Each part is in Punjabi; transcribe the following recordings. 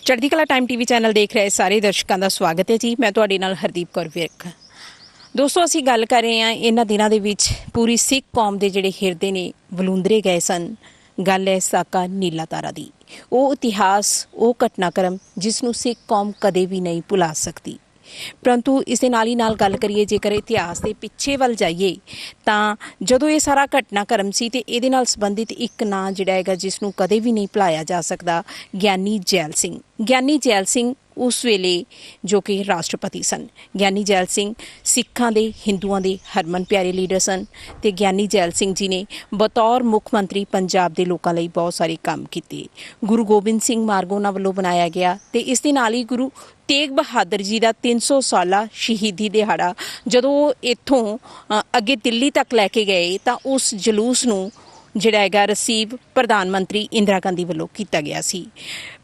ਚੜ੍ਹਦੀ ਕਲਾ ਟਾਈਮ ਟੀਵੀ ਚੈਨਲ ਦੇਖ ਰਹੇ ਸਾਰੇ ਦਰਸ਼ਕਾਂ ਦਾ ਸਵਾਗਤ ਹੈ ਜੀ। ਮੈਂ ਤੁਹਾਡੇ ਨਾਲ ਹਰਦੀਪ ਕੌਰ ਵਿਰਕ। ਦੋਸਤੋ, ਅਸੀਂ ਗੱਲ ਕਰ ਰਹੇ ਹਾਂ ਇਹਨਾਂ ਦਿਨਾਂ ਦੇ ਵਿੱਚ ਪੂਰੀ ਸਿੱਖ ਕੌਮ ਦੇ ਜਿਹੜੇ ਹਿਰਦੇ ਨੇ ਵਲੂੰਦਰੇ ਗਏ ਸਨ। ਗੱਲ ਹੈ ਸਾਕਾ ਨੀਲਾ ਤਾਰਾ ਦੀ। ਉਹ ਇਤਿਹਾਸ, ਉਹ ਘਟਨਾਕ੍ਰਮ ਜਿਸ ਨੂੰ ਸਿੱਖ ਕੌਮ ਕਦੇ ਵੀ ਨਹੀਂ ਭੁਲਾ ਸਕਦੀ। ਪਰੰਤੂ ਇਸ ਦੇ ਨਾਲ ਹੀ ਨਾਲ ਗੱਲ ਕਰੀਏ, ਜੇਕਰ ਇਤਿਹਾਸ ਦੇ ਪਿੱਛੇ ਵੱਲ ਜਾਈਏ ਤਾਂ ਜਦੋਂ ਇਹ ਸਾਰਾ ਘਟਨਾਕ੍ਰਮ ਸੀ ਤੇ ਇਹਦੇ ਨਾਲ ਸੰਬੰਧਿਤ ਇੱਕ ਨਾਂ ਜਿਹੜਾ ਹੈਗਾ ਜਿਸ ਨੂੰ ਕਦੇ ਵੀ ਨਹੀਂ ਭੁਲਾਇਆ ਜਾ ਸਕਦਾ, ਗਿਆਨੀ ਜੈਲ ਸਿੰਘ। ਗਿਆਨੀ ਜੈਲ ਸਿੰਘ ਉਸ ਵੇਲੇ ਜੋ ਕਿ ਰਾਸ਼ਟਰਪਤੀ ਸਨ। ਗਿਆਨੀ ਜੈਲ ਸਿੰਘ ਸਿੱਖਾਂ ਦੇ, ਹਿੰਦੂਆਂ ਦੇ ਹਰਮਨ ਪਿਆਰੇ ਲੀਡਰ ਸਨ ਤੇ ਗਿਆਨੀ ਜੈਲ ਸਿੰਘ ਜੀ ਨੇ ਬਤੌਰ ਮੁੱਖ ਮੰਤਰੀ ਪੰਜਾਬ ਦੇ ਲੋਕਾਂ ਲਈ ਬਹੁਤ ਸਾਰੇ ਕੰਮ ਕੀਤੇ। ਗੁਰੂ ਗੋਬਿੰਦ ਸਿੰਘ ਮਾਰਗ ਉਹਨਾਂ ਵੱਲੋਂ ਬਣਾਇਆ ਗਿਆ ਤੇ ਇਸ ਦੇ ਨਾਲ ਹੀ ਗੁਰੂ ਤੇਗ ਬਹਾਦਰ ਜੀ ਦਾ 300 ਸਾਲਾ ਸ਼ਹੀਦੀ ਦਿਹਾੜਾ ਜਦੋਂ ਇੱਥੋਂ ਅੱਗੇ ਦਿੱਲੀ ਤੱਕ ਲੈ ਕੇ ਗਏ ਤਾਂ ਉਸ ਜਲੂਸ ਨੂੰ ਜਿਹੜਾ ਹੈਗਾ ਰਿਸੀਵ ਪ੍ਰਧਾਨ ਮੰਤਰੀ ਇੰਦਰਾ ਗਾਂਧੀ ਵੱਲੋਂ ਕੀਤਾ ਗਿਆ ਸੀ।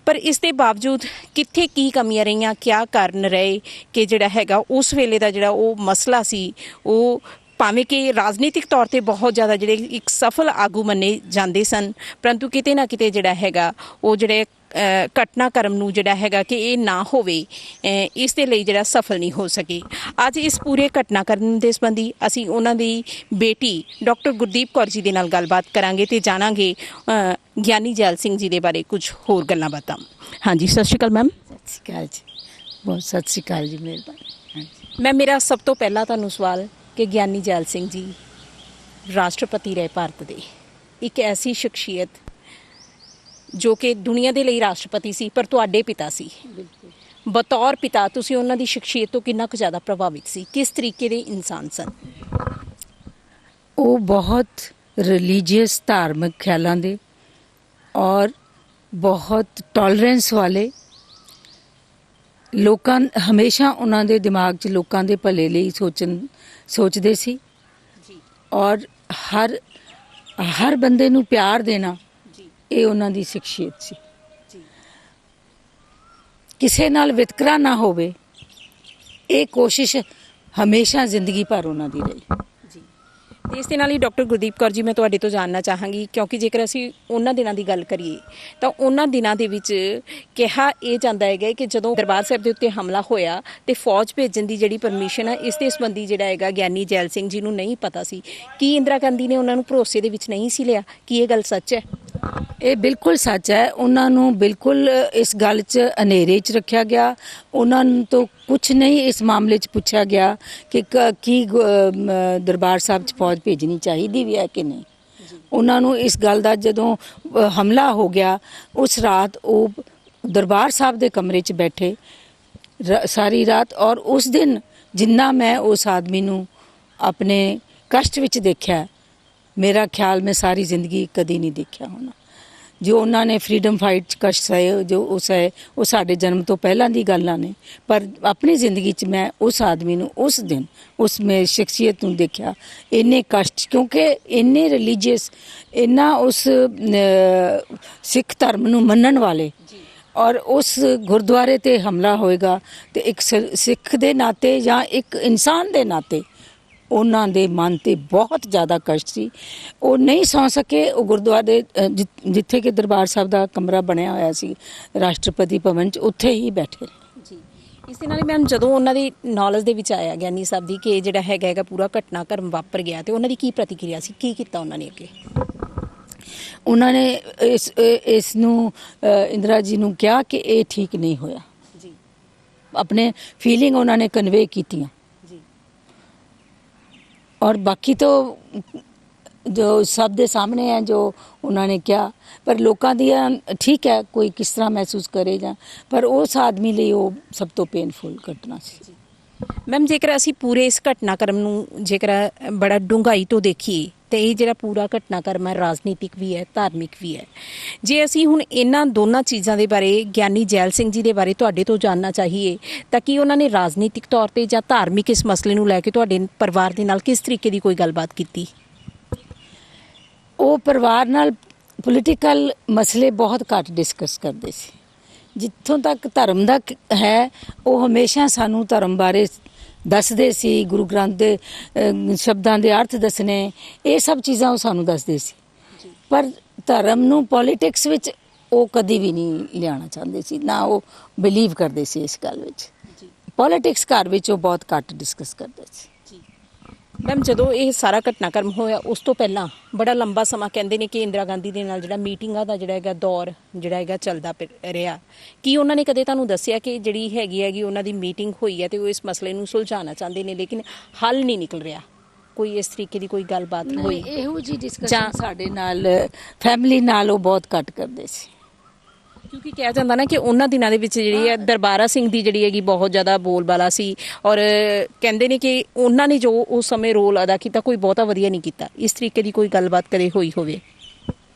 ਪਰ ਇਸ ਦੇ ਬਾਵਜੂਦ ਕਿੱਥੇ ਕੀ ਕਮੀਆਂ ਰਹੀਆਂ, ਕਿਆ ਕਾਰਨ ਰਹੇ ਕਿ ਜਿਹੜਾ ਹੈਗਾ ਉਸ ਵੇਲੇ ਦਾ ਜਿਹੜਾ ਉਹ ਮਸਲਾ ਸੀ, ਉਹ ਭਾਵੇਂ ਕਿ ਰਾਜਨੀਤਿਕ ਤੌਰ 'ਤੇ ਬਹੁਤ ਜ਼ਿਆਦਾ ਜਿਹੜੇ ਇੱਕ ਸਫਲ ਆਗੂ ਮੰਨੇ ਜਾਂਦੇ ਸਨ, ਪਰੰਤੂ ਕਿਤੇ ਨਾ ਕਿਤੇ ਜਿਹੜਾ ਹੈਗਾ ਉਹ ਜਿਹੜੇ ਘਟਨਾਕ੍ਰਮ ਨੂੰ ਜਿਹੜਾ ਹੈਗਾ ਕਿ ਇਹ ਨਾ ਹੋਵੇ, ਇਸ ਦੇ ਲਈ ਜਿਹੜਾ ਸਫਲ ਨਹੀਂ ਹੋ ਸਕੇ। ਅੱਜ ਇਸ ਪੂਰੇ ਘਟਨਾਕ੍ਰਮ ਦੇ ਸੰਬੰਧੀ ਅਸੀਂ ਉਹਨਾਂ ਦੀ ਬੇਟੀ ਡਾਕਟਰ ਗੁਰਦੀਪ ਕੌਰ ਜੀ ਦੇ ਨਾਲ ਗੱਲਬਾਤ ਕਰਾਂਗੇ ਤੇ ਜਾਣਾਂਗੇ ਗਿਆਨੀ ਜੈਲ ਸਿੰਘ ਜੀ ਦੇ ਬਾਰੇ ਕੁਝ ਹੋਰ ਗੱਲਾਂ ਬਾਤਾਂ। ਹਾਂਜੀ, ਸਤਿ ਸ਼੍ਰੀ ਅਕਾਲ ਮੈਮ। ਸਤਿ ਸ਼੍ਰੀ ਅਕਾਲ ਜੀ, ਬਹੁਤ ਸਤਿ ਸ਼੍ਰੀ ਅਕਾਲ ਜੀ, ਮਿਹਰਬਾਨੀ। ਮੈਮ, ਮੇਰਾ ਸਭ ਤੋਂ ਪਹਿਲਾਂ ਤੁਹਾਨੂੰ ਸਵਾਲ ਕਿ ਗਿਆਨੀ ਜੈਲ ਸਿੰਘ ਜੀ ਰਾਸ਼ਟਰਪਤੀ ਰਹੇ ਭਾਰਤ ਦੇ, ਇੱਕ ਐਸੀ ਸ਼ਖਸੀਅਤ ਜੋ ਕਿ ਦੁਨੀਆ ਦੇ ਲਈ ਰਾਸ਼ਟਰਪਤੀ ਸੀ ਪਰ ਤੁਹਾਡੇ ਪਿਤਾ ਸੀ। ਬਤੌਰ ਪਿਤਾ ਤੁਸੀਂ ਉਹਨਾਂ ਦੀ ਸ਼ਖਸੀਅਤ ਤੋਂ ਕਿੰਨਾ ਕੁ ਜ਼ਿਆਦਾ ਪ੍ਰਭਾਵਿਤ ਸੀ? ਕਿਸ ਤਰੀਕੇ ਦੇ ਇਨਸਾਨ ਸਨ ਉਹ? ਬਹੁਤ ਰਿਲੀਜੀਅਸ, ਧਾਰਮਿਕ ਖਿਆਲਾਂ ਦੇ ਔਰ ਬਹੁਤ ਟੋਲਰੈਂਸ ਵਾਲੇ ਲੋਕਾਂ, ਹਮੇਸ਼ਾ ਉਹਨਾਂ ਦੇ ਦਿਮਾਗ 'ਚ ਲੋਕਾਂ ਦੇ ਭਲੇ ਲਈ ਸੋਚਦੇ ਸੀ ਔਰ ਹਰ ਬੰਦੇ ਨੂੰ ਪਿਆਰ ਦੇਣਾ, ਇਹ ਉਹਨਾਂ ਦੀ ਸ਼ਖਸੀਅਤ ਸੀ। ਕਿਸੇ ਨਾਲ ਵਿਤਕਰਾ ਨਾ ਹੋਵੇ, ਇਹ ਕੋਸ਼ਿਸ਼ ਹਮੇਸ਼ਾ ਜ਼ਿੰਦਗੀ ਭਰ ਉਹਨਾਂ ਦੀ ਰਹੀ। ਤੇ ਇਸ ਦੇ ਨਾਲ ਹੀ ਡਾਕਟਰ ਗੁਰਦੀਪ ਕੌਰ ਜੀ, ਮੈਂ ਤੁਹਾਡੇ ਤੋਂ ਜਾਣਨਾ ਚਾਹਾਂਗੀ, ਕਿਉਂਕਿ ਜੇਕਰ ਅਸੀਂ ਉਹਨਾਂ ਦਿਨਾਂ ਦੀ ਗੱਲ ਕਰੀਏ ਤਾਂ ਉਹਨਾਂ ਦਿਨਾਂ ਦੇ ਵਿੱਚ ਕਿਹਾ ਇਹ ਜਾਂਦਾ ਹੈਗਾ ਕਿ ਜਦੋਂ ਦਰਬਾਰ ਸਾਹਿਬ ਦੇ ਉੱਤੇ ਹਮਲਾ ਹੋਇਆ ਤੇ ਫੌਜ ਭੇਜਣ ਦੀ ਜਿਹੜੀ ਪਰਮਿਸ਼ਨ ਹੈ, ਇਸ ਦੇ ਸੰਬੰਧੀ ਜਿਹੜਾ ਹੈਗਾ ਗਿਆਨੀ ਜੈਲ ਸਿੰਘ ਜੀ ਨੂੰ ਨਹੀਂ ਪਤਾ ਸੀ। ਕੀ ਇੰਦਰਾ ਗਾਂਧੀ ਨੇ ਉਹਨਾਂ ਨੂੰ ਭਰੋਸੇ ਦੇ ਵਿੱਚ ਨਹੀਂ ਸੀ ਲਿਆ? ਕੀ ਇਹ ਗੱਲ ਸੱਚ ਹੈ? ਇਹ ਬਿਲਕੁਲ ਸੱਚ ਹੈ। ਉਹਨਾਂ ਨੂੰ ਬਿਲਕੁਲ ਇਸ ਗੱਲ 'ਚ ਹਨੇਰੇ 'ਚ ਰੱਖਿਆ ਗਿਆ। ਉਹਨਾਂ ਨੂੰ ਤੋਂ ਕੁਛ ਨਹੀਂ ਇਸ ਮਾਮਲੇ 'ਚ ਪੁੱਛਿਆ ਗਿਆ ਕਿ ਕੀ ਦਰਬਾਰ ਸਾਹਿਬ 'ਚ ਫੌਜ ਭੇਜਣੀ ਚਾਹੀਦੀ ਵੀ ਹੈ ਕਿ ਨਹੀਂ। ਉਹਨਾਂ ਨੂੰ ਇਸ ਗੱਲ ਦਾ, ਜਦੋਂ ਹਮਲਾ ਹੋ ਗਿਆ ਉਸ ਰਾਤ ਉਹ ਦਰਬਾਰ ਸਾਹਿਬ ਦੇ ਕਮਰੇ 'ਚ ਬੈਠੇ ਸਾਰੀ ਰਾਤ, ਔਰ ਉਸ ਦਿਨ ਜਿੰਨਾ ਮੈਂ ਉਸ ਆਦਮੀ ਨੂੰ ਆਪਣੇ ਕਸ਼ਟ ਵਿੱਚ ਦੇਖਿਆ, ਮੇਰਾ ਖਿਆਲ ਮੈਂ ਸਾਰੀ ਜ਼ਿੰਦਗੀ ਕਦੀ ਨਹੀਂ ਦੇਖਿਆ ਹੋਣਾ। ਜੋ ਉਹਨਾਂ ਨੇ ਫਰੀडम फाइट 'ਚ ਕਸ਼ਟ ਸਹੇ, ਜੋ ਉਹ ਸਹੇ, ਉਹ ਸਾਡੇ ਜਨਮ ਤੋਂ ਪਹਿਲਾਂ ਦੀ ਗੱਲਾਂ ਨੇ। ਪਰ ਆਪਣੀ ਜ਼ਿੰਦਗੀ 'ਚ ਮੈਂ ਉਸ ਆਦਮੀ ਨੂੰ ਉਸ ਦਿਨ, ਉਸ ਮੇਰੀ ਸ਼ਖਸੀਅਤ ਨੂੰ ਦੇਖਿਆ, ਇੰਨੇ ਕਸ਼ਟ, ਕਿਉਂਕਿ ਇੰਨੇ ਰਿਲੀਜੀਅਸ, ਇੰਨਾ ਉਸ ਸਿੱਖ ਧਰਮ ਨੂੰ ਮੰਨਣ ਵਾਲੇ, ਔਰ ਉਸ ਗੁਰਦੁਆਰੇ 'ਤੇ ਹਮਲਾ ਹੋਏਗਾ ਤੇ ਇੱਕ ਸਿੱਖ ਦੇ ਨਾਤੇ ਜਾਂ ਇੱਕ ਇਨਸਾਨ ਦੇ ਨਾਤੇ ਉਹਨਾਂ ਦੇ ਮਨ 'ਤੇ ਬਹੁਤ ਜ਼ਿਆਦਾ ਕਸ਼ਟ ਸੀ। ਉਹ ਨਹੀਂ ਸੌਂ ਸਕੇ। ਉਹ ਗੁਰਦੁਆਰੇ ਜਿੱਥੇ ਕਿ ਦਰਬਾਰ ਸਾਹਿਬ ਦਾ ਕਮਰਾ ਬਣਿਆ ਹੋਇਆ ਸੀ ਰਾਸ਼ਟਰਪਤੀ ਭਵਨ 'ਚ, ਉੱਥੇ ਹੀ ਬੈਠੇ ਜੀ। ਇਸ ਦੇ ਨਾਲ ਹੀ ਮੈਮ, ਜਦੋਂ ਉਹਨਾਂ ਦੀ ਨੌਲੇਜ ਦੇ ਵਿੱਚ ਆਇਆ ਗਿਆਨੀ ਸਾਹਿਬ ਦੀ ਕਿ ਜਿਹੜਾ ਹੈਗਾ ਪੂਰਾ ਘਟਨਾਕ੍ਰਮ ਵਾਪਰ ਗਿਆ, ਤੇ ਉਹਨਾਂ ਦੀ ਕੀ ਪ੍ਰਤੀਕਿਰਿਆ ਸੀ? ਕੀ ਕੀਤਾ ਉਹਨਾਂ ਨੇ ਅੱਗੇ? ਉਹਨਾਂ ਨੇ ਇਸ ਨੂੰ ਇੰਦਰਾ ਜੀ ਨੂੰ ਕਿਹਾ ਕਿ ਇਹ ਠੀਕ ਨਹੀਂ ਹੋਇਆ ਜੀ। ਆਪਣੇ ਫੀਲਿੰਗ ਉਹਨਾਂ ਨੇ ਕਨਵੇ ਕੀਤੀਆਂ और बाकी तो जो सब दे सामने है जो उन्होंने किया। पर लोगों दी ठीक है, कोई किस तरह महसूस करे जा, पर उस आदमी लिए वो सब तो पेनफुल घटना सी। मैम, जेकर असी पूरे इस घटनाक्रम नूं जेकर बड़ा डूंघाई तो देखिए तो ये जो पूरा घटनाक्रम है राजनीतिक भी है, धार्मिक भी है। जे असी हुण इन्हां दोनों चीज़ों के बारे ਗਿਆਨੀ ਜੈਲ ਸਿੰਘ जी के बारे तुहाडे तो जानना चाहिए ਤਾਂ कि उन्होंने राजनीतिक तौर पर ਜਾਂ धार्मिक इस मसले नूं लैके तुहाडे परिवार दे नाल किस तरीके की कोई गलबात की? ਉਹ ਪਰਿਵਾਰ ਨਾਲ ਪੋਲੀਟੀਕਲ ਮਸਲੇ ਬਹੁਤ ਘੱਟ ਡਿਸਕਸ ਕਰਦੇ ਸੀ। ਜਿੱਥੋਂ ਤੱਕ ਧਰਮ ਦਾ ਹੈ, ਉਹ ਹਮੇਸ਼ਾ ਸਾਨੂੰ ਧਰਮ ਬਾਰੇ ਦੱਸਦੇ ਸੀ। ਗੁਰੂ ਗ੍ਰੰਥ ਦੇ ਸ਼ਬਦਾਂ ਦੇ ਅਰਥ ਦੱਸਣੇ, ਇਹ ਸਭ ਚੀਜ਼ਾਂ ਉਹ ਸਾਨੂੰ ਦੱਸਦੇ ਸੀ। ਪਰ ਧਰਮ ਨੂੰ ਪੋਲੀਟਿਕਸ ਵਿੱਚ ਉਹ ਕਦੀ ਵੀ ਨਹੀਂ ਲਿਆਉਣਾ ਚਾਹੁੰਦੇ ਸੀ, ਨਾ ਉਹ ਬਿਲੀਵ ਕਰਦੇ ਸੀ ਇਸ ਗੱਲ ਵਿੱਚ। ਪੋਲਿਟਿਕਸ ਘਰ ਵਿੱਚ ਉਹ ਬਹੁਤ ਘੱਟ ਡਿਸਕਸ ਕਰਦੇ ਸੀ। ਮੈਮ ਜਦੋਂ ਇਹ ਸਾਰਾ ਘਟਨਾਕ੍ਰਮ ਹੋਇਆ ਉਸ ਤੋਂ ਪਹਿਲਾਂ ਬੜਾ ਲੰਬਾ ਸਮਾਂ ਕਹਿੰਦੇ ਨੇ ਕਿ ਇੰਦਰਾ ਗਾਂਧੀ ਦੇ ਨਾਲ ਜਿਹੜਾ ਮੀਟਿੰਗਾਂ ਦਾ ਜਿਹੜਾ ਹੈਗਾ ਦੌਰ ਜਿਹੜਾ ਹੈਗਾ ਚੱਲਦਾ ਰਿਹਾ, ਕੀ ਉਹਨਾਂ ਨੇ ਕਦੇ ਤੁਹਾਨੂੰ ਦੱਸਿਆ ਕਿ ਜਿਹੜੀ ਹੈਗੀ ਉਹਨਾਂ ਦੀ ਮੀਟਿੰਗ ਹੋਈ ਹੈ ਤੇ ਉਹ ਇਸ ਮਸਲੇ ਨੂੰ ਸੁਲਝਾਉਣਾ ਚਾਹੁੰਦੇ ਨੇ ਲੇਕਿਨ ਹੱਲ ਨਹੀਂ ਨਿਕਲ ਰਿਹਾ? ਕੋਈ ਇਸ ਤਰੀਕੇ ਦੀ ਕੋਈ ਗੱਲਬਾਤ ਹੋਈ? ਇਹੋ ਜੀ ਡਿਸਕਸ਼ਨ ਸਾਡੇ ਨਾਲ ਫੈਮਿਲੀ ਨਾਲ ਉਹ ਬਹੁਤ ਘੱਟ ਕਰਦੇ ਸੀ, ਕਿਉਂਕਿ ਕਿਹਾ ਜਾਂਦਾ ਨਾ ਕਿ ਉਹਨਾਂ ਦਿਨਾਂ ਦੇ ਵਿੱਚ ਜਿਹੜੀ ਹੈ ਦਰਬਾਰਾ ਸਿੰਘ ਦੀ ਜਿਹੜੀ ਹੈਗੀ ਬਹੁਤ ਜ਼ਿਆਦਾ ਬੋਲਬਾਲਾ ਸੀ ਔਰ ਕਹਿੰਦੇ ਨੇ ਕਿ ਉਹਨਾਂ ਨੇ ਜੋ ਉਸ ਸਮੇਂ ਰੋਲ ਅਦਾ ਕੀਤਾ ਕੋਈ ਬਹੁਤਾ ਵਧੀਆ ਨਹੀਂ ਕੀਤਾ। ਇਸ ਤਰੀਕੇ ਦੀ ਕੋਈ ਗੱਲਬਾਤ ਕਦੇ ਹੋਈ ਹੋਵੇ?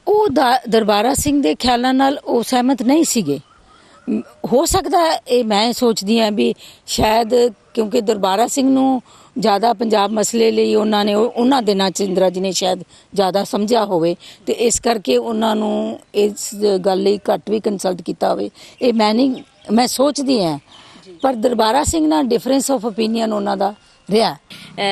ਉਹ ਦਰਬਾਰਾ ਸਿੰਘ ਦੇ ਖਿਆਲਾਂ ਨਾਲ ਉਹ ਸਹਿਮਤ ਨਹੀਂ ਸੀਗੇ। ਹੋ ਸਕਦਾ ਇਹ ਮੈਂ ਸੋਚਦੀ ਹਾਂ ਵੀ ਸ਼ਾਇਦ ਕਿਉਂਕਿ ਦਰਬਾਰਾ ਸਿੰਘ ਨੂੰ ਜ਼ਿਆਦਾ ਪੰਜਾਬ ਮਸਲੇ ਲਈ ਉਹਨਾਂ ਦਿਨਾਂ 'ਚ ਇੰਦਰਾ ਜੀ ਨੇ ਸ਼ਾਇਦ ਜ਼ਿਆਦਾ ਸਮਝਿਆ ਹੋਵੇ ਤੇ ਇਸ ਕਰਕੇ ਉਹਨਾਂ ਨੂੰ ਇਸ ਗੱਲ ਲਈ ਘੱਟ ਵੀ ਕੰਸਲਟ ਕੀਤਾ ਹੋਵੇ, ਇਹ ਮੈਂ ਸੋਚਦੀ ਹਾਂ। ਪਰ ਦਰਬਾਰਾ ਸਿੰਘ ਨਾਲ ਡਿਫਰੈਂਸ ਆਫ ਓਪੀਨੀਅਨ ਉਹਨਾਂ ਦਾ ਰਿਹਾ।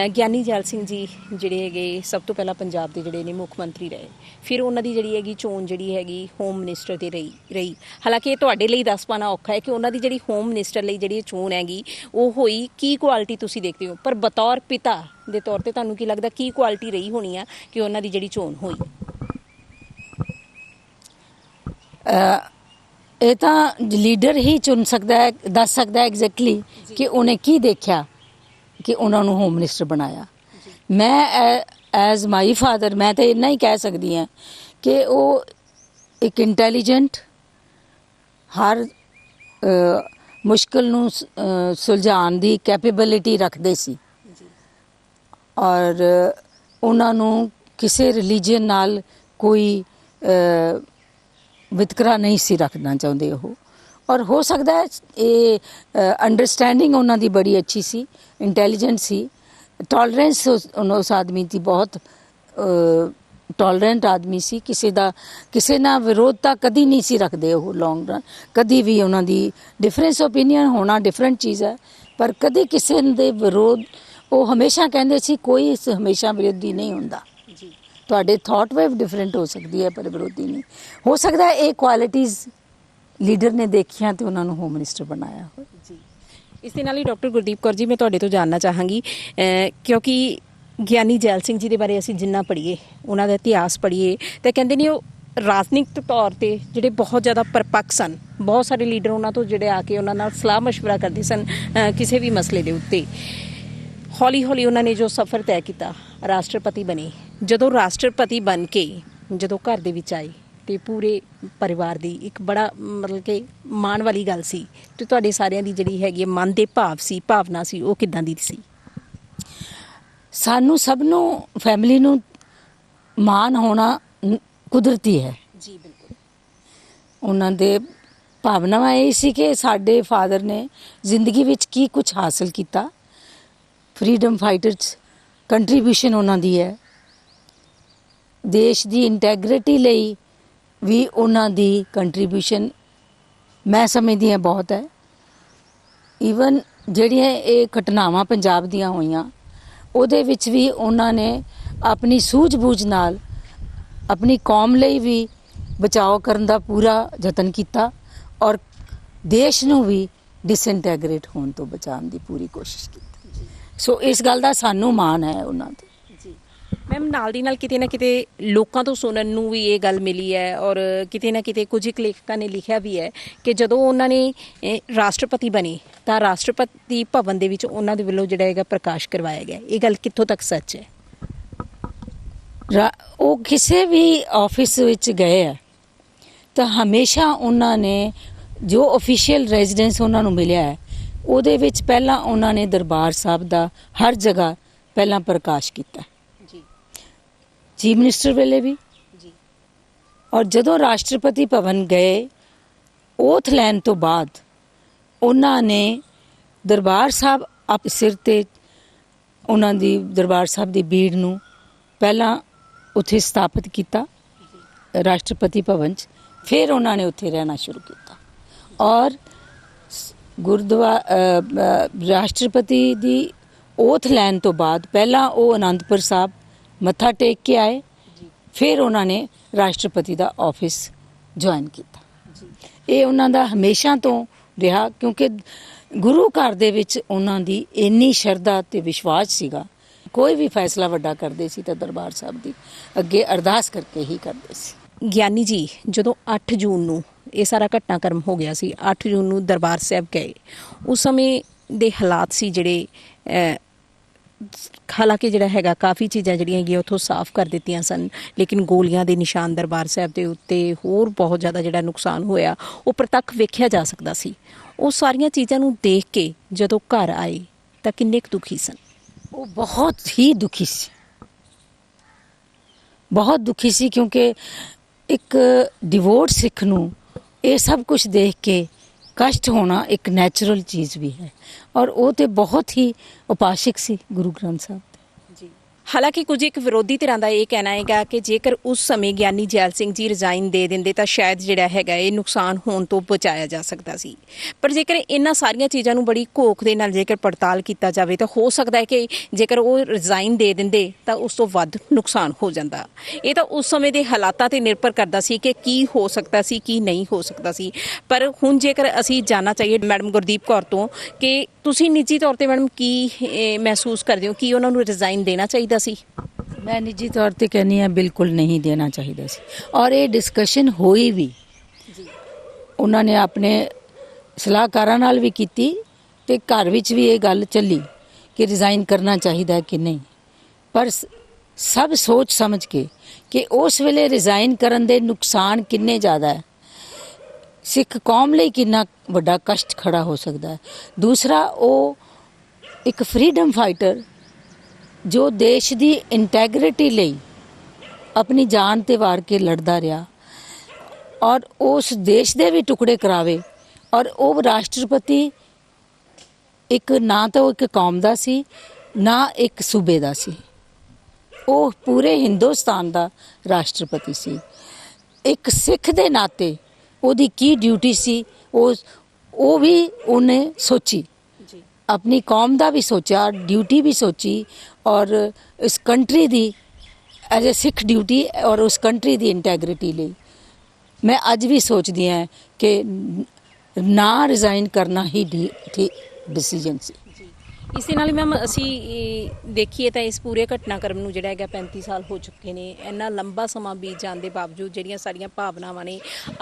ਗਿਆਨੀ ਜੈਲ ਸਿੰਘ ਜੀ ਜਿਹੜੇ ਹੈਗੇ ਸਭ ਤੋਂ ਪਹਿਲਾਂ ਪੰਜਾਬ ਦੇ ਜਿਹੜੇ ਨੇ ਮੁੱਖ ਮੰਤਰੀ ਰਹੇ, ਫਿਰ ਉਹਨਾਂ ਦੀ ਜਿਹੜੀ ਹੈਗੀ ਚੋਣ ਜਿਹੜੀ ਹੈਗੀ ਹੋਮ ਮਿਨਿਸਟਰ ਤੇ ਰਹੀ। ਹਾਲਾਂਕਿ ਇਹ ਤੁਹਾਡੇ ਲਈ ਦੱਸ ਪਾਉਣਾ ਔਖਾ ਹੈ ਕਿ ਉਹਨਾਂ ਦੀ ਜਿਹੜੀ ਹੋਮ ਮਿਨਿਸਟਰ ਲਈ ਜਿਹੜੀ ਚੋਣ ਹੈਗੀ ਉਹ ਹੋਈ, ਕੀ ਕੁਆਲਿਟੀ ਤੁਸੀਂ ਦੇਖਦੇ ਹੋ? ਪਰ ਬਤੌਰ ਪਿਤਾ ਦੇ ਤੌਰ ਤੇ ਤੁਹਾਨੂੰ ਕੀ ਲੱਗਦਾ ਕੀ ਕੁਆਲਿਟੀ ਰਹੀ ਹੋਣੀ ਆ ਕਿ ਉਹਨਾਂ ਦੀ ਜਿਹੜੀ ਚੋਣ ਹੋਈ? ਇਹ ਤਾਂ ਲੀਡਰ ਹੀ ਚੁਣ ਸਕਦਾ ਹੈ, ਦੱਸ ਸਕਦਾ ਹੈ ਐਗਜ਼ੈਕਟਲੀ ਕਿ ਉਹਨੇ ਕੀ ਦੇਖਿਆ ਕਿ ਉਹਨਾਂ ਨੂੰ ਹੋਮ ਮਿਨਿਸਟਰ ਬਣਾਇਆ। ਮੈਂ ਐਜ਼ ਮਾਈ ਫਾਦਰ ਮੈਂ ਤਾਂ ਇੰਨਾ ਹੀ ਕਹਿ ਸਕਦੀ ਹਾਂ ਕਿ ਉਹ ਇੱਕ ਇੰਟੈਲੀਜੈਂਟ, ਹਰ ਮੁਸ਼ਕਿਲ ਨੂੰ ਸੁਲਝਾਉਣ ਦੀ ਕੈਪੇਬਿਲਿਟੀ ਰੱਖਦੇ ਸੀ ਔਰ ਉਹਨਾਂ ਨੂੰ ਕਿਸੇ ਰਿਲੀਜੀਅਨ ਨਾਲ ਕੋਈ ਵਿਤਕਰਾ ਨਹੀਂ ਸੀ ਰੱਖਣਾ ਚਾਹੁੰਦੇ ਉਹ। ਔਰ ਹੋ ਸਕਦਾ ਹੈ ਇਹ ਅੰਡਰਸਟੈਂਡਿੰਗ ਉਹਨਾਂ ਦੀ ਬੜੀ ਅੱਛੀ ਸੀ, ਇੰਟੈਲੀਜੈਂਟ ਸੀ, ਟੋਲਰੈਂਸ ਉਸ ਆਦਮੀ ਦੀ ਬਹੁਤ ਟੋਲਰੈਂਟ ਆਦਮੀ ਸੀ। ਕਿਸੇ ਨਾਲ ਵਿਰੋਧਤਾ ਕਦੀ ਨਹੀਂ ਸੀ ਰੱਖਦੇ ਉਹ ਲੌਂਗ ਰਨ, ਕਦੀ ਵੀ। ਉਹਨਾਂ ਦੀ ਡਿਫਰੈਂਸ ਓਪੀਨੀਅਨ ਹੋਣਾ ਡਿਫਰੈਂਟ ਚੀਜ਼ ਹੈ ਪਰ ਕਦੀ ਕਿਸੇ ਦੇ ਵਿਰੋਧ, ਉਹ ਹਮੇਸ਼ਾ ਕਹਿੰਦੇ ਸੀ ਕੋਈ ਹਮੇਸ਼ਾ ਵਿਰੋਧੀ ਨਹੀਂ ਹੁੰਦਾ। ਤੁਹਾਡੇ ਥਾਟ ਵੇਵ ਡਿਫਰੈਂਟ ਹੋ ਸਕਦੀ ਹੈ ਪਰ ਵਿਰੋਧੀ ਨਹੀਂ ਹੋ ਸਕਦਾ। ਇਹ ਕੁਆਲਿਟੀਜ਼ ਲੀਡਰ ਨੇ ਦੇਖੀਆਂ ਤੇ ਉਹਨਾਂ ਨੂੰ ਹੋਮ ਮਿਨਿਸਟਰ ਬਣਾਇਆ। ਜੀ, ਇਸ ਦੇ ਨਾਲ ਹੀ ਡਾਕਟਰ ਗੁਰਦੀਪ ਕੌਰ ਜੀ ਮੈਂ ਤੁਹਾਡੇ ਤੋਂ ਜਾਣਨਾ ਚਾਹਾਂਗੀ ਕਿਉਂਕਿ ਗਿਆਨੀ ਜੈਲ ਸਿੰਘ ਜੀ ਦੇ ਬਾਰੇ ਅਸੀਂ ਜਿੰਨਾ ਪੜ੍ਹੀਏ, ਉਹਨਾਂ ਦਾ ਇਤਿਹਾਸ ਪੜ੍ਹੀਏ ਤਾਂ ਕਹਿੰਦੇ ਨੇ ਉਹ ਰਾਜਨੀਤਿਕ ਤੌਰ ਤੇ ਜਿਹੜੇ ਬਹੁਤ ਜ਼ਿਆਦਾ ਪਰਪੱਕ ਸਨ। ਬਹੁਤ ਸਾਰੇ ਲੀਡਰ ਉਹਨਾਂ ਤੋਂ ਜਿਹੜੇ ਆ ਕੇ ਉਹਨਾਂ ਨਾਲ ਸਲਾਹ ਮਸ਼ਵਰਾ ਕਰਦੇ ਸਨ ਕਿਸੇ ਵੀ ਮਸਲੇ ਦੇ ਉੱਤੇ। ਹੌਲੀ ਹੌਲੀ ਉਹਨਾਂ ਨੇ ਜੋ ਸਫ਼ਰ ਤੈਅ ਕੀਤਾ, ਰਾਸ਼ਟਰਪਤੀ ਬਣੇ। ਜਦੋਂ ਰਾਸ਼ਟਰਪਤੀ ਬਣ ਕੇ ਜਦੋਂ ਘਰ ਦੇ ਵਿੱਚ ਆਏ ਤੇ ਪੂਰੇ ਪਰਿਵਾਰ ਦੀ ਇੱਕ ਬੜਾ ਮਤਲਬ ਕਿ ਮਾਣ ਵਾਲੀ ਗੱਲ ਸੀ ਤੇ ਤੁਹਾਡੇ ਸਾਰਿਆਂ ਦੀ ਜਿਹੜੀ ਹੈਗੀ ਮਨ ਦੇ ਭਾਵਨਾ ਸੀ ਉਹ ਕਿੱਦਾਂ ਦੀ ਸੀ? ਸਾਨੂੰ ਸਭ ਨੂੰ ਫੈਮਿਲੀ ਨੂੰ ਮਾਣ ਹੋਣਾ ਕੁਦਰਤੀ ਹੈ ਜੀ, ਬਿਲਕੁਲ। ਉਹਨਾਂ ਦੇ ਭਾਵਨਾਵਾਂ ਇਹ ਸੀ ਕਿ ਸਾਡੇ ਫਾਦਰ ਨੇ ਜ਼ਿੰਦਗੀ ਵਿੱਚ ਕੀ ਕੁਝ ਹਾਸਲ ਕੀਤਾ, ਫਰੀडम ਫਾਈਟਰਸ ਕੰਟਰੀਬਿਊਸ਼ਨ ਉਹਨਾਂ ਦੀ ਹੈ, ਦੇਸ਼ ਦੀ ਇੰਟੈਗ੍ਰਿਟੀ ਲਈ ਵੀ ਉਹਨਾਂ ਦੀ ਕੰਟਰੀਬਿਊਸ਼ਨ ਮੈਂ ਸਮਝਦੀ ਹਾਂ ਬਹੁਤ ਹੈ। ਈਵਨ ਜਿਹੜੀਆਂ ਇਹ ਘਟਨਾਵਾਂ ਪੰਜਾਬ ਦੀਆਂ ਹੋਈਆਂ ਉਹਦੇ ਵਿੱਚ ਵੀ ਉਹਨਾਂ ਨੇ ਆਪਣੀ ਸੂਝ-ਬੂਝ ਨਾਲ ਆਪਣੀ ਕੌਮ ਲਈ ਵੀ ਬਚਾਓ ਕਰਨ ਦਾ ਪੂਰਾ ਯਤਨ ਕੀਤਾ ਔਰ ਦੇਸ਼ ਨੂੰ ਵੀ ਡਿਸਇੰਟੈਗਰੇਟ ਹੋਣ ਤੋਂ ਬਚਾਉਣ ਦੀ ਪੂਰੀ ਕੋਸ਼ਿਸ਼ ਕੀਤੀ। ਸੋ ਇਸ ਗੱਲ ਦਾ ਸਾਨੂੰ ਮਾਣ ਹੈ ਉਹਨਾਂ ਤੇ। ਜੀ ਮੈਮ, ਨਾਲ ਦੀ ਨਾਲ ਕਿਤੇ ਨਾ ਕਿਤੇ ਲੋਕਾਂ ਤੋਂ ਸੁਣਨ ਨੂੰ ਵੀ ਇਹ ਗੱਲ ਮਿਲੀ ਹੈ ਔਰ ਕਿਤੇ ਨਾ ਕਿਤੇ ਕੁਝ ਇੱਕ ਲੇਖਕਾਂ ਨੇ ਲਿਖਿਆ ਵੀ ਹੈ ਕਿ ਜਦੋਂ ਉਹਨਾਂ ਨੇ ਰਾਸ਼ਟਰਪਤੀ ਬਣੇ ਤਾਂ ਰਾਸ਼ਟਰਪਤੀ ਭਵਨ ਦੇ ਵਿੱਚ ਉਹਨਾਂ ਦੇ ਵੱਲੋਂ ਜਿਹੜਾ ਹੈਗਾ ਪ੍ਰਕਾਸ਼ ਕਰਵਾਇਆ ਗਿਆ। ਇਹ ਗੱਲ ਕਿੱਥੋਂ ਤੱਕ ਸੱਚ ਹੈ? ਉਹ ਕਿਸੇ ਵੀ ਆਫਿਸ ਵਿੱਚ ਗਏ ਹੈ ਤਾਂ ਹਮੇਸ਼ਾ ਉਹਨਾਂ ਨੇ ਜੋ ਅਫੀਸ਼ੀਅਲ ਰੈਜ਼ੀਡੈਂਸ ਉਹਨਾਂ ਨੂੰ ਮਿਲਿਆ ਹੈ ਉਹਦੇ ਵਿੱਚ ਪਹਿਲਾਂ ਉਹਨਾਂ ਨੇ ਦਰਬਾਰ ਸਾਹਿਬ ਦਾ ਹਰ ਜਗ੍ਹਾ ਪਹਿਲਾਂ ਪ੍ਰਕਾਸ਼ ਕੀਤਾ ਜੀ। ਚੀਫ ਮਿਨਿਸਟਰ ਵੇਲੇ ਵੀ ਜੀ, ਔਰ ਜਦੋਂ ਰਾਸ਼ਟਰਪਤੀ ਭਵਨ ਗਏ ਓਥ ਲੈਣ ਤੋਂ ਬਾਅਦ ਉਹਨਾਂ ਨੇ ਦਰਬਾਰ ਸਾਹਿਬ ਆਪ ਸਿਰ ਤੇ ਉਹਨਾਂ ਦੀ ਦਰਬਾਰ ਸਾਹਿਬ ਦੀ ਬੀੜ ਨੂੰ ਪਹਿਲਾਂ ਉੱਥੇ ਸਥਾਪਿਤ ਕੀਤਾ ਰਾਸ਼ਟਰਪਤੀ ਭਵਨ 'ਚ, ਫਿਰ ਉਹਨਾਂ ਨੇ ਉੱਥੇ ਰਹਿਣਾ ਸ਼ੁਰੂ ਕੀਤਾ ਔਰ ਰਾਸ਼ਟਰਪਤੀ ਦੀ ਓਥ ਲੈਣ ਤੋਂ ਬਾਅਦ ਪਹਿਲਾਂ ਉਹ ਅਨੰਦਪੁਰ ਸਾਹਿਬ ਮੱਥਾ ਟੇਕ ਕੇ ਆਏ, ਫਿਰ ਉਹਨਾਂ ਨੇ ਰਾਸ਼ਟਰਪਤੀ ਦਾ ਆਫਿਸ ਜੁਆਇਨ ਕੀਤਾ। ਇਹ ਉਹਨਾਂ ਦਾ ਹਮੇਸ਼ਾ ਤੋਂ ਰਿਹਾ, ਕਿਉਂਕਿ ਗੁਰੂ ਘਰ ਦੇ ਵਿੱਚ ਉਹਨਾਂ ਦੀ ਇੰਨੀ ਸ਼ਰਧਾ ਤੇ ਵਿਸ਼ਵਾਸ ਸੀਗਾ। ਕੋਈ ਵੀ ਫੈਸਲਾ ਵੱਡਾ ਕਰਦੇ ਸੀ ਤਾਂ ਦਰਬਾਰ ਸਾਹਿਬ ਦੀ ਅੱਗੇ ਅਰਦਾਸ ਕਰਕੇ ਹੀ ਕਰਦੇ ਸੀ। ਗਿਆਨੀ ਜੀ ਜਦੋਂ 8 ਜੂਨ ਨੂੰ ਇਹ ਸਾਰਾ ਘਟਨਾਕ੍ਰਮ ਹੋ ਗਿਆ ਸੀ, 8 ਜੂਨ ਨੂੰ ਦਰਬਾਰ ਸਾਹਿਬ ਗਏ, ਉਸ ਸਮੇਂ ਦੇ ਹਾਲਾਤ ਸੀ ਜਿਹੜੇ ਹਾਲਾਂਕਿ ਜਿਹੜਾ ਹੈਗਾ ਕਾਫੀ ਚੀਜ਼ਾਂ ਜਿਹੜੀਆਂ ਹੈਗੀਆਂ ਉੱਥੋਂ ਸਾਫ਼ ਕਰ ਦਿੱਤੀਆਂ ਸਨ, ਲੇਕਿਨ ਗੋਲੀਆਂ ਦੇ ਨਿਸ਼ਾਨ ਦਰਬਾਰ ਸਾਹਿਬ ਦੇ ਉੱਤੇ, ਹੋਰ ਬਹੁਤ ਜ਼ਿਆਦਾ ਜਿਹੜਾ ਨੁਕਸਾਨ ਹੋਇਆ ਉਹ ਪ੍ਰਤੱਖ ਵੇਖਿਆ ਜਾ ਸਕਦਾ ਸੀ। ਉਹ ਸਾਰੀਆਂ ਚੀਜ਼ਾਂ ਨੂੰ ਦੇਖ ਕੇ ਜਦੋਂ ਘਰ ਆਏ ਤਾਂ ਕਿੰਨੇ ਕੁ ਦੁਖੀ ਸਨ? ਉਹ ਬਹੁਤ ਹੀ ਦੁਖੀ ਸੀ, ਬਹੁਤ ਦੁਖੀ ਸੀ, ਕਿਉਂਕਿ ਇੱਕ ਡਿਵੋਟ ਸਿੱਖ ਨੂੰ ਇਹ ਸਭ ਕੁਝ ਦੇਖ ਕੇ ਕਸ਼ਟ ਹੋਣਾ ਇੱਕ ਨੈਚੁਰਲ ਚੀਜ਼ ਵੀ ਹੈ, ਔਰ ਉਹ ਤੇ ਬਹੁਤ ਹੀ ਉਪਾਸ਼ਕ ਸੀ ਗੁਰੂ ਗ੍ਰੰਥ ਸਾਹਿਬ ਦੇ। ਹਾਲਾਂਕਿ ਕੁਝ ਇੱਕ ਵਿਰੋਧੀ ਧਿਰਾਂ ਦਾ ਇਹ ਕਹਿਣਾ ਹੈਗਾ ਕਿ ਜੇਕਰ ਉਸ ਸਮੇਂ ਗਿਆਨੀ ਜੈਲ ਸਿੰਘ ਜੀ ਰਿਜ਼ਾਈਨ ਦੇ ਦਿੰਦੇ ਤਾਂ ਸ਼ਾਇਦ ਜਿਹੜਾ ਹੈਗਾ ਇਹ ਨੁਕਸਾਨ ਹੋਣ ਤੋਂ ਬਚਾਇਆ ਜਾ ਸਕਦਾ ਸੀ। ਪਰ ਜੇਕਰ ਇਹਨਾਂ ਸਾਰੀਆਂ ਚੀਜ਼ਾਂ ਨੂੰ ਬੜੀ ਘੋਖ ਦੇ ਨਾਲ ਜੇਕਰ ਪੜਤਾਲ ਕੀਤਾ ਜਾਵੇ ਤਾਂ ਹੋ ਸਕਦਾ ਹੈ ਕਿ ਜੇਕਰ ਉਹ ਰਿਜ਼ਾਈਨ ਦੇ ਦਿੰਦੇ ਤਾਂ ਉਸ ਤੋਂ ਵੱਧ ਨੁਕਸਾਨ ਹੋ ਜਾਂਦਾ। ਇਹ ਤਾਂ ਉਸ ਸਮੇਂ ਦੇ ਹਾਲਾਤਾਂ ਤੇ ਨਿਰਭਰ ਕਰਦਾ ਸੀ ਕਿ ਕੀ ਹੋ ਸਕਦਾ ਸੀ, ਕੀ ਨਹੀਂ ਹੋ ਸਕਦਾ ਸੀ। ਪਰ ਹੁਣ ਜੇਕਰ ਅਸੀਂ ਜਾਣਨਾ ਚਾਹੀਏ ਮੈਡਮ ਗੁਰਦੀਪ ਕੌਰ ਤੋਂ ਕਿ ਤੁਸੀਂ ਨਿੱਜੀ ਤੌਰ ਤੇ ਮੈਡਮ ਕੀ ਮਹਿਸੂਸ ਕਰਦੇ ਹੋ ਕਿ ਉਹਨਾਂ ਨੂੰ ਰਿਜ਼ਾਈਨ ਦੇਣਾ ਚਾਹੀਦਾ ਸੀ? ਮੈਂ ਨਿੱਜੀ ਤੌਰ ਤੇ ਕਹਿੰਦੀ ਹਾਂ ਬਿਲਕੁਲ ਨਹੀਂ ਦੇਣਾ ਚਾਹੀਦਾ ਸੀ, ਔਰ ਇਹ ਡਿਸਕਸ਼ਨ ਹੋਈ ਵੀ ਜੀ। ਉਹਨਾਂ ਨੇ ਆਪਣੇ ਸਲਾਹਕਾਰਾਂ ਨਾਲ ਵੀ ਕੀਤੀ ਤੇ ਘਰ ਵਿੱਚ ਵੀ ਇਹ ਗੱਲ ਚੱਲੀ ਕਿ ਰਿਜ਼ਾਈਨ ਕਰਨਾ ਚਾਹੀਦਾ ਕਿ ਨਹੀਂ, ਪਰ ਸਭ ਸੋਚ ਸਮਝ ਕੇ ਕਿ ਉਸ ਵੇਲੇ ਰਿਜ਼ਾਈਨ ਕਰਨ ਦੇ ਨੁਕਸਾਨ ਕਿੰਨੇ ਜ਼ਿਆਦਾ ਹੈ, ਸਿੱਖ ਕੌਮ ਲਈ ਕਿੰਨਾ ਵੱਡਾ ਕਸ਼ਟ ਖੜਾ ਹੋ ਸਕਦਾ ਹੈ। ਦੂਸਰਾ, ਉਹ ਇੱਕ ਫਰੀडम ਫਾਈਟਰ ਜੋ ਦੇਸ਼ ਦੀ ਇੰਟੈਗ੍ਰਿਟੀ ਲਈ ਆਪਣੀ ਜਾਨ ਤੇ ਵਾਰ ਕੇ ਲੜਦਾ ਰਿਹਾ, ਔਰ ਉਸ ਦੇਸ਼ ਦੇ ਵੀ ਟੁਕੜੇ ਕਰਾਵੇ, ਔਰ ਉਹ ਰਾਸ਼ਟਰਪਤੀ ਇੱਕ ਨਾ ਤਾਂ ਉਹ ਇੱਕ ਕੌਮ ਦਾ ਸੀ ਨਾ ਇੱਕ ਸੂਬੇ ਦਾ ਸੀ, ਉਹ ਪੂਰੇ ਹਿੰਦੁਸਤਾਨ ਦਾ ਰਾਸ਼ਟਰਪਤੀ ਸੀ। ਇੱਕ ਸਿੱਖ ਦੇ ਨਾਤੇ ਉਹਦੀ ਕੀ ਡਿਊਟੀ ਸੀ ਉਹ ਵੀ ਉਹਨੇ ਸੋਚੀ, ਆਪਣੀ ਕੌਮ ਦਾ ਵੀ ਸੋਚਿਆ, ਡਿਊਟੀ ਵੀ ਸੋਚੀ, ਔਰ ਇਸ country the as a Sikh duty ਔਰ ਉਸ ਕੰਟਰੀ ਦੀ ਇੰਟੈਗ੍ਰਿਟੀ ਲਈ ਮੈਂ ਅੱਜ ਵੀ ਸੋਚਦੀ ਹਾਂ ਕਿ ਨਾ ਰਿਜ਼ਾਈਨ ਕਰਨਾ ਹੀ ਡਿਸੀਜਨ ਸੀ। ਇਸੇ ਨਾਲ ਮੈਮ ਅਸੀਂ ਦੇਖੀਏ ਤਾਂ ਇਸ ਪੂਰੇ ਘਟਨਾਕ੍ਰਮ ਨੂੰ ਜਿਹੜਾ ਹੈਗਾ 35 ਸਾਲ ਹੋ ਚੁੱਕੇ ਨੇ। ਇੰਨਾ ਲੰਬਾ ਸਮਾਂ ਬੀਤ ਜਾਣ ਦੇ ਬਾਵਜੂਦ ਜਿਹੜੀਆਂ ਸਾਡੀਆਂ ਭਾਵਨਾਵਾਂ ਨੇ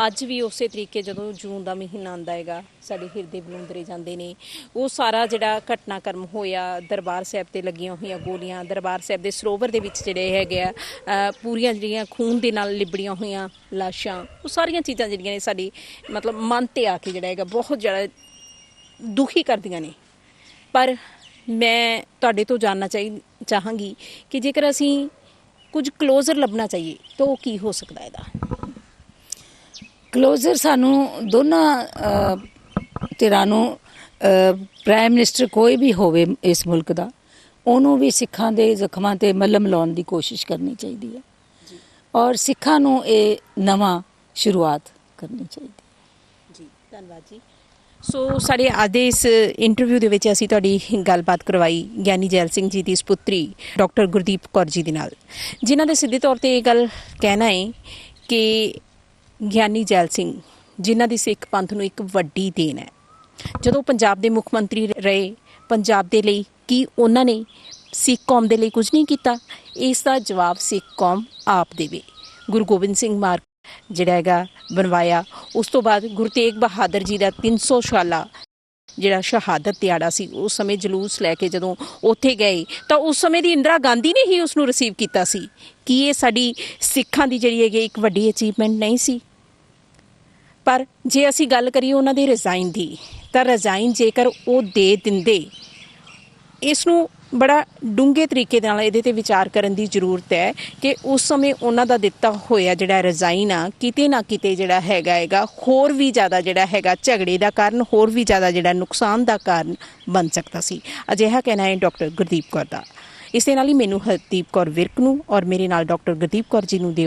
ਅੱਜ ਵੀ ਉਸੇ ਤਰੀਕੇ ਜਦੋਂ ਜੂਨ ਦਾ ਮਹੀਨਾ ਆਉਂਦਾ ਹੈਗਾ ਸਾਡੇ ਹਿਰਦੇ ਬਲੂੰਦਰੇ ਜਾਂਦੇ ਨੇ। ਉਹ ਸਾਰਾ ਜਿਹੜਾ ਘਟਨਾਕ੍ਰਮ ਹੋਇਆ, ਦਰਬਾਰ ਸਾਹਿਬ ਤੇ ਲੱਗੀਆਂ ਹੋਈਆਂ ਗੋਲੀਆਂ, ਦਰਬਾਰ ਸਾਹਿਬ ਦੇ ਸਰੋਵਰ ਦੇ ਵਿੱਚ ਜਿਹੜੇ ਹੈਗੇ ਆ ਪੂਰੀਆਂ ਜਿਹੜੀਆਂ ਖੂਨ ਦੇ ਨਾਲ ਲਿਬੜੀਆਂ ਹੋਈਆਂ ਲਾਸ਼ਾਂ, ਉਹ ਸਾਰੀਆਂ ਚੀਜ਼ਾਂ ਜਿਹੜੀਆਂ ਨੇ ਸਾਡੀ ਮਤਲਬ ਮਨ ਤੇ ਆ ਕੇ ਜਿਹੜਾ ਹੈਗਾ ਬਹੁਤ ਜ਼ਿਆਦਾ ਦੁਖੀ ਕਰਦੀਆਂ ਨੇ। ਪਰ ਮੈਂ ਤੁਹਾਡੇ ਤੋਂ ਜਾਣਨਾ ਚਾਹਾਂਗੀ ਕਿ ਜੇਕਰ ਅਸੀਂ ਕੁਝ ਕਲੋਜ਼ਰ ਲੱਭਣਾ ਚਾਹੀਏ ਤਾਂ ਉਹ ਕੀ ਹੋ ਸਕਦਾ ਇਹਦਾ? ਕਲੋਜ਼ਰ ਸਾਨੂੰ ਦੋਨਾਂ ਧਿਰਾਂ ਨੂੰ, ਪ੍ਰਾਈਮ ਮਿਨਿਸਟਰ ਕੋਈ ਵੀ ਹੋਵੇ ਇਸ ਮੁਲਕ ਦਾ, ਉਹਨੂੰ ਵੀ ਸਿੱਖਾਂ ਦੇ ਜ਼ਖਮਾਂ ਤੇ ਮੱਲਮ ਲਾਉਣ ਦੀ ਕੋਸ਼ਿਸ਼ ਕਰਨੀ ਚਾਹੀਦੀ ਹੈ, ਔਰ ਸਿੱਖਾਂ ਨੂੰ ਇਹ ਨਵਾਂ ਸ਼ੁਰੂਆਤ ਕਰਨੀ ਚਾਹੀਦੀ। ਜੀ ਧੰਨਵਾਦ ਜੀ। ਸੋ ਸਾਡੇ ਅੱਜ ਦੇ ਇਸ ਇੰਟਰਵਿਊ ਦੇ ਵਿੱਚ ਅਸੀਂ ਤੁਹਾਡੀ ਗੱਲਬਾਤ ਕਰਵਾਈ ਗਿਆਨੀ ਜੈਲ ਸਿੰਘ ਜੀ ਦੀ ਸੁਪੁੱਤਰੀ ਡਾਕਟਰ ਗੁਰਦੀਪ ਕੌਰ ਜੀ ਦੇ ਨਾਲ, ਜਿਨ੍ਹਾਂ ਦੇ ਸਿੱਧੇ ਤੌਰ ਤੇ ਇਹ ਗੱਲ ਕਹਿਣਾ ਹੈ ਕਿ ਗਿਆਨੀ ਜੈਲ ਸਿੰਘ ਜਿਨ੍ਹਾਂ ਦੀ ਸਿੱਖ ਪੰਥ ਨੂੰ ਇੱਕ ਵੱਡੀ ਦੇਣ ਹੈ। ਜਦੋਂ ਪੰਜਾਬ ਦੇ ਮੁੱਖ ਮੰਤਰੀ ਰਹੇ, ਪੰਜਾਬ ਦੇ ਲਈ ਕੀ ਉਹਨਾਂ ਨੇ ਸਿੱਖ ਕੌਮ ਦੇ ਲਈ ਕੁਝ ਨਹੀਂ ਕੀਤਾ? ਇਸ ਦਾ ਜਵਾਬ ਸਿੱਖ ਕੌਮ ਆਪ ਦੇਵੇ। ਗੁਰੂ ਗੋਬਿੰਦ ਸਿੰਘ ਮਾਰਗ ਜਿਹੜਾ ਹੈਗਾ ਬਣਵਾਇਆ, ਉਸ ਤੋਂ ਬਾਅਦ ਗੁਰੂ ਤੇਗ ਬਹਾਦਰ ਜੀ ਦਾ 300 ਸਾਲਾ ਜਿਹੜਾ ਸ਼ਹਾਦਤ ਦਿਹਾੜਾ ਸੀ, ਉਸ ਸਮੇਂ ਜਲੂਸ ਲੈ ਕੇ ਜਦੋਂ ਉੱਥੇ ਗਏ ਤਾਂ ਉਸ ਸਮੇਂ ਦੀ ਇੰਦਰਾ ਗਾਂਧੀ ਨੇ ਹੀ ਉਸ ਨੂੰ ਰਿਸੀਵ ਕੀਤਾ ਸੀ। ਕੀ ਇਹ ਸਾਡੀ ਸਿੱਖਾਂ ਦੀ ਜਿਹੜੀ ਹੈਗੀ ਇੱਕ ਵੱਡੀ ਅਚੀਵਮੈਂਟ ਨਹੀਂ ਸੀ? ਪਰ ਜੇ ਅਸੀਂ ਗੱਲ ਕਰੀਏ ਉਹਨਾਂ ਦੇ ਰਿਜ਼ਾਈਨ ਦੀ, ਤਾਂ ਰਿਜ਼ਾਈਨ ਜੇਕਰ ਉਹ ਦੇ ਦਿੰਦੇ, ਇਸ ਨੂੰ ਬੜਾ ਡੂੰਘੇ ਤਰੀਕੇ ਦੇ ਨਾਲ ਇਹਦੇ ਤੇ ਵਿਚਾਰ ਕਰਨ ਦੀ ਜ਼ਰੂਰਤ ਹੈ ਕਿ ਉਸ ਸਮੇਂ ਉਹਨਾਂ ਦਾ ਦਿੱਤਾ ਹੋਇਆ ਜਿਹੜਾ ਰਿਜ਼ਾਈਨ ਆ ਕਿਤੇ ਨਾ ਕਿਤੇ ਜਿਹੜਾ ਹੈਗਾ ਹੋਰ ਵੀ ਜ਼ਿਆਦਾ ਜਿਹੜਾ ਹੈਗਾ ਝਗੜੇ ਦਾ ਕਾਰਨ, ਹੋਰ ਵੀ ਜ਼ਿਆਦਾ ਜਿਹੜਾ ਨੁਕਸਾਨ ਦਾ ਕਾਰਨ ਬਣ ਸਕਦਾ ਸੀ। ਅਜਿਹਾ ਕਹਿਣਾ ਹੈ ਡਾਕਟਰ ਗੁਰਦੀਪ ਕੌਰ ਦਾ। ਇਸ ਦੇ ਨਾਲ ਹੀ ਮੈਨੂੰ ਹਰਦੀਪ ਕੌਰ ਵਿਰਕ ਨੂੰ ਔਰ ਮੇਰੇ ਨਾਲ ਡਾਕਟਰ ਗੁਰਦੀਪ ਕੌਰ ਜੀ ਨੂੰ ਦਿਓ